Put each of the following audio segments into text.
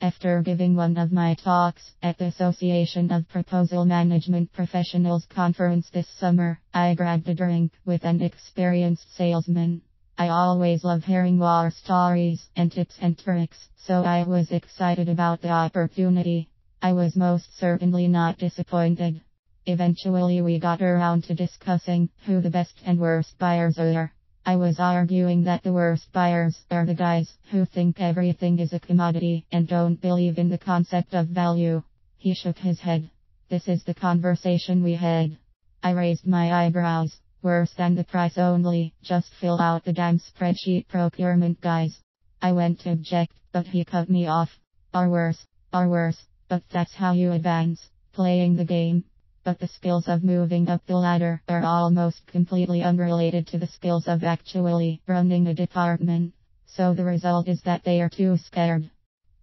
After giving one of my talks at the Association of Proposal Management Professionals conference this summer, I grabbed a drink with an experienced salesman. I always love hearing war stories and tips and tricks, so I was excited about the opportunity. I was most certainly not disappointed. Eventually we got around to discussing who the best and worst buyers are. I was arguing that the worst buyers are the guys who think everything is a commodity and don't believe in the concept of value. He shook his head. This is the conversation we had. I raised my eyebrows. Worse than the price only, just fill out the damn spreadsheet, procurement guys. I went to object, but he cut me off. Are worse, but that's how you advance, playing the game. But the skills of moving up the ladder are almost completely unrelated to the skills of actually running a department. So the result is that they are too scared.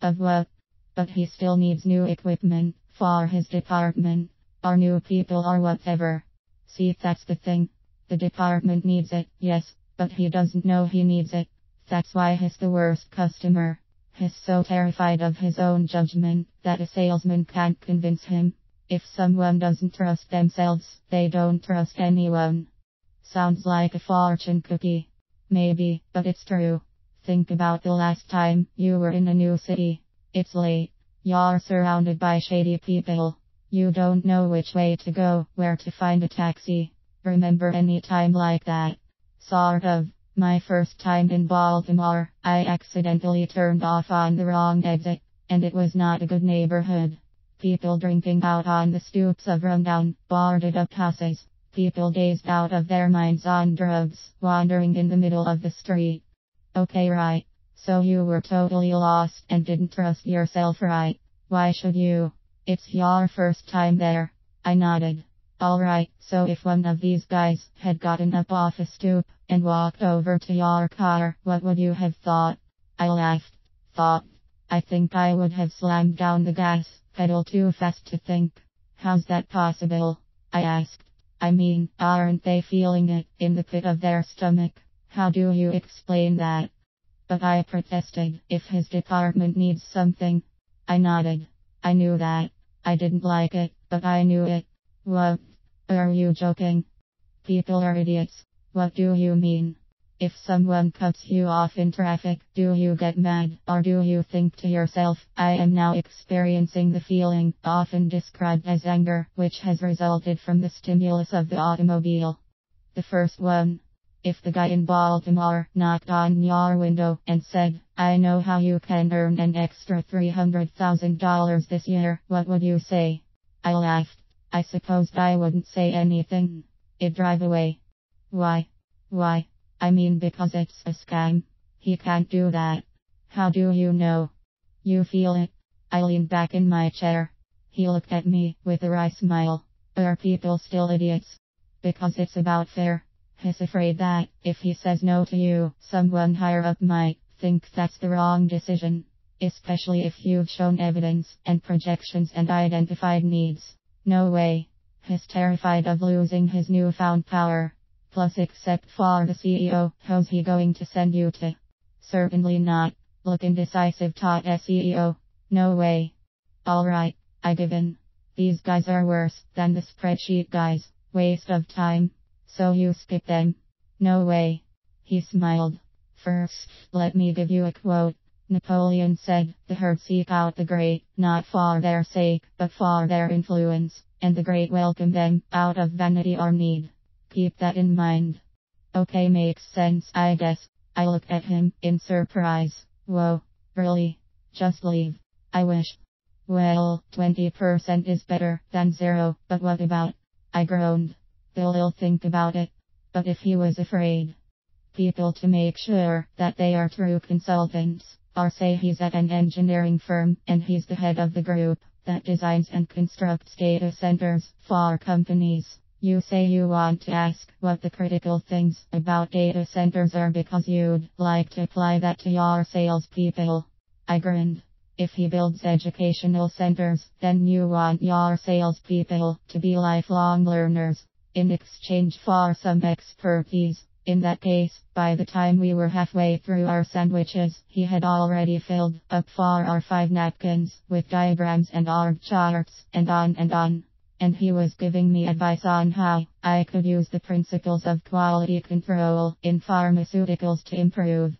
Of what? But he still needs new equipment for his department, or new people or whatever. See, that's the thing. The department needs it, yes, but he doesn't know he needs it. That's why he's the worst customer. He's so terrified of his own judgment that a salesman can't convince him. If someone doesn't trust themselves, they don't trust anyone. Sounds like a fortune cookie. Maybe, but it's true. Think about the last time you were in a new city. It's late. You're surrounded by shady people. You don't know which way to go, where to find a taxi. Remember any time like that? Sort of. My first time in Baltimore, I accidentally turned off on the wrong exit, and it was not a good neighborhood. People drinking out on the stoops of rundown, boarded up houses. People dazed out of their minds on drugs, wandering in the middle of the street. Okay, right. So you were totally lost and didn't trust yourself, right? Why should you? It's your first time there. I nodded. Alright, so if one of these guys had gotten up off a stoop and walked over to your car, what would you have thought? I laughed. I think I would have slammed down the gas pedal too fast to think. How's that possible? I asked. I mean, aren't they feeling it in the pit of their stomach? How do you explain that? But I protested. If his department needs something. I nodded. I knew that. I didn't like it, but I knew it. What? Are you joking? People are idiots. What do you mean? If someone cuts you off in traffic, do you get mad, or do you think to yourself, I am now experiencing the feeling, often described as anger, which has resulted from the stimulus of the automobile? The first one. If the guy in Baltimore knocked on your window and said, I know how you can earn an extra $300,000 this year, what would you say? I laughed. I supposed I wouldn't say anything. I'd drive away. Why? I mean, because it's a scam. He can't do that. How do you know? You feel it. I leaned back in my chair. He looked at me with a wry smile. Are people still idiots? Because it's about fair. He's afraid that, if he says no to you, someone higher up might think that's the wrong decision. Especially if you've shown evidence and projections and identified needs. No way. He's terrified of losing his newfound power. Plus, except for the CEO, how's he going to send you to? Certainly not. Look indecisive, taught a CEO. No way. Alright, I give in. These guys are worse than the spreadsheet guys. Waste of time. So you skip them? No way. He smiled. First, let me give you a quote. Napoleon said, the herd seek out the great, not for their sake, but for their influence, and the great welcome them, out of vanity or need. Keep that in mind. Okay, makes sense, I guess. I looked at him, in surprise. Whoa, really? Just leave. I wish. Well, 20% is better than 0, but what about? I groaned. They'll think about it. But if he was afraid. People to make sure that they are true consultants. Or say he's at an engineering firm and he's the head of the group that designs and constructs data centers for companies. You say you want to ask what the critical things about data centers are because you'd like to apply that to your salespeople. I grinned. If he builds educational centers, then you want your salespeople to be lifelong learners in exchange for some expertise. In that case, by the time we were halfway through our sandwiches, he had already filled up 4 or 5 napkins with diagrams and org charts, and on and on. And he was giving me advice on how I could use the principles of quality control in pharmaceuticals to improve.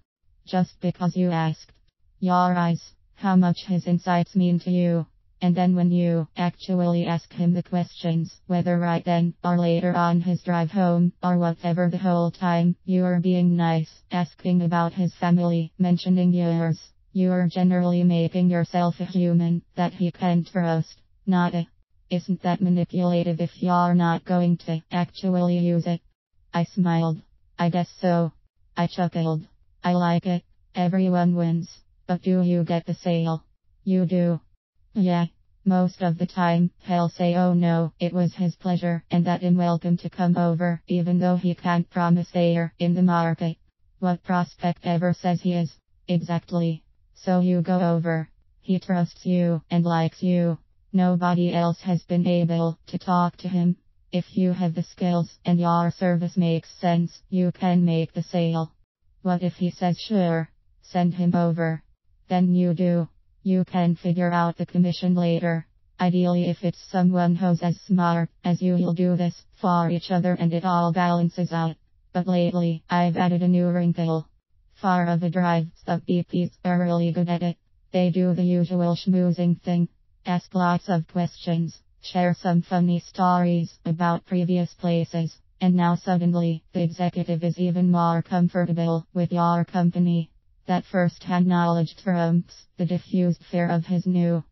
Just because you asked. Your eyes, how much his insights mean to you. And then when you actually ask him the questions, whether right then or later on his drive home, or whatever, the whole time you are being nice, asking about his family, mentioning yours, you are generally making yourself a human that he can trust. Not a. Isn't that manipulative if you're not going to actually use it? I smiled. I guess so. I chuckled. I like it. Everyone wins. But do you get the sale? You do. Yeah. Most of the time, he'll say oh no, it was his pleasure, and that I'm welcome to come over, even though he can't promise they're in the market. What prospect ever says he is? Exactly. So you go over. He trusts you, and likes you. Nobody else has been able to talk to him. If you have the skills, and your service makes sense, you can make the sale. What if he says sure? Send him over. Then you do. You can figure out the commission later. Ideally, if it's someone who's as smart as you, you'll do this for each other and it all balances out. But lately, I've added a new wrinkle. Far of a drive, sub BPs are really good at it. They do the usual schmoozing thing. Ask lots of questions, share some funny stories about previous places, and now suddenly, the executive is even more comfortable with your company. That first-hand knowledge trumps the diffused fear of his new.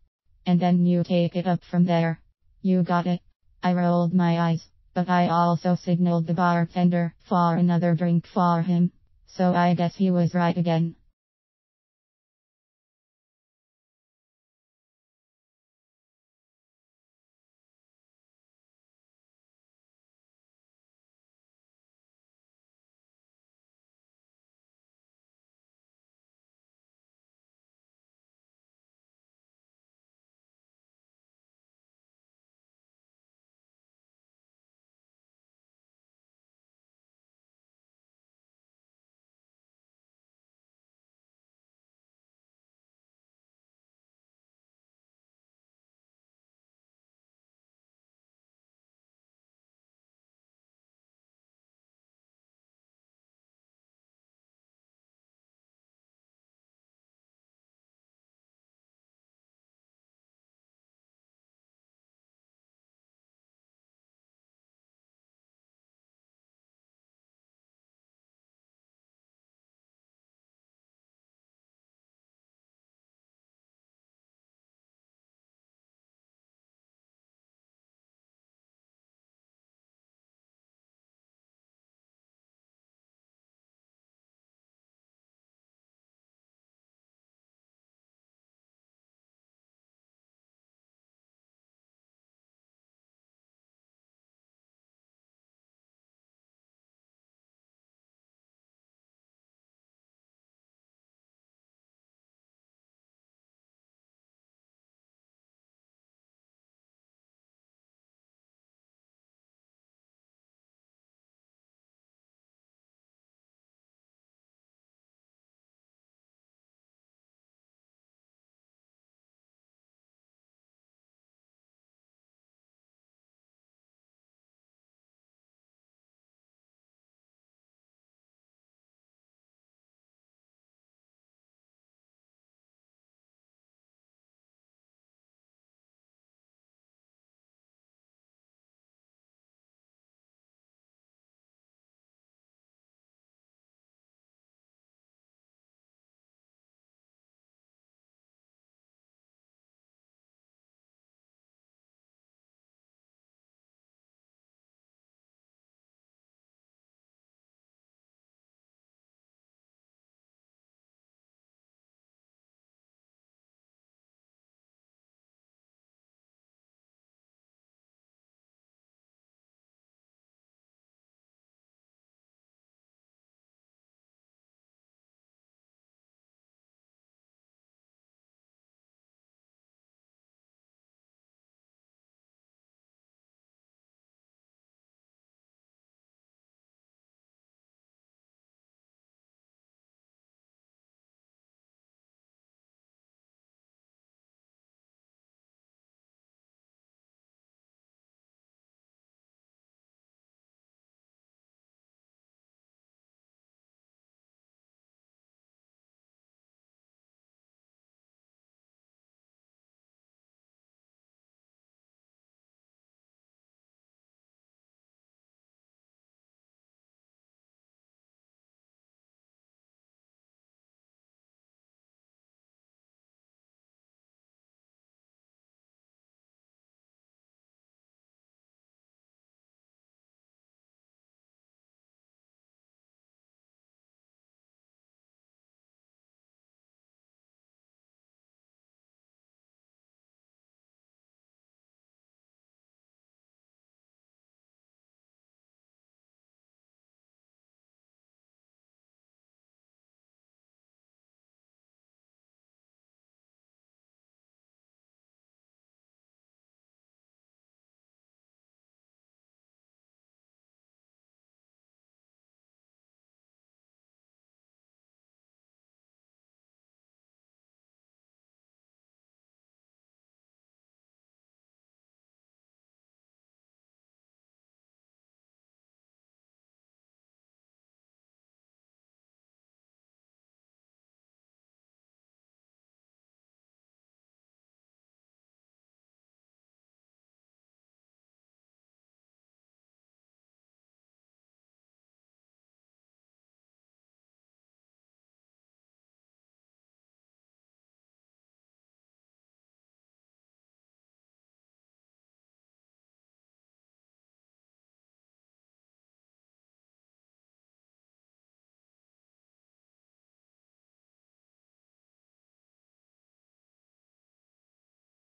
And then you take it up from there. You got it. I rolled my eyes, but I also signaled the bartender for another drink for him. So I guess he was right again.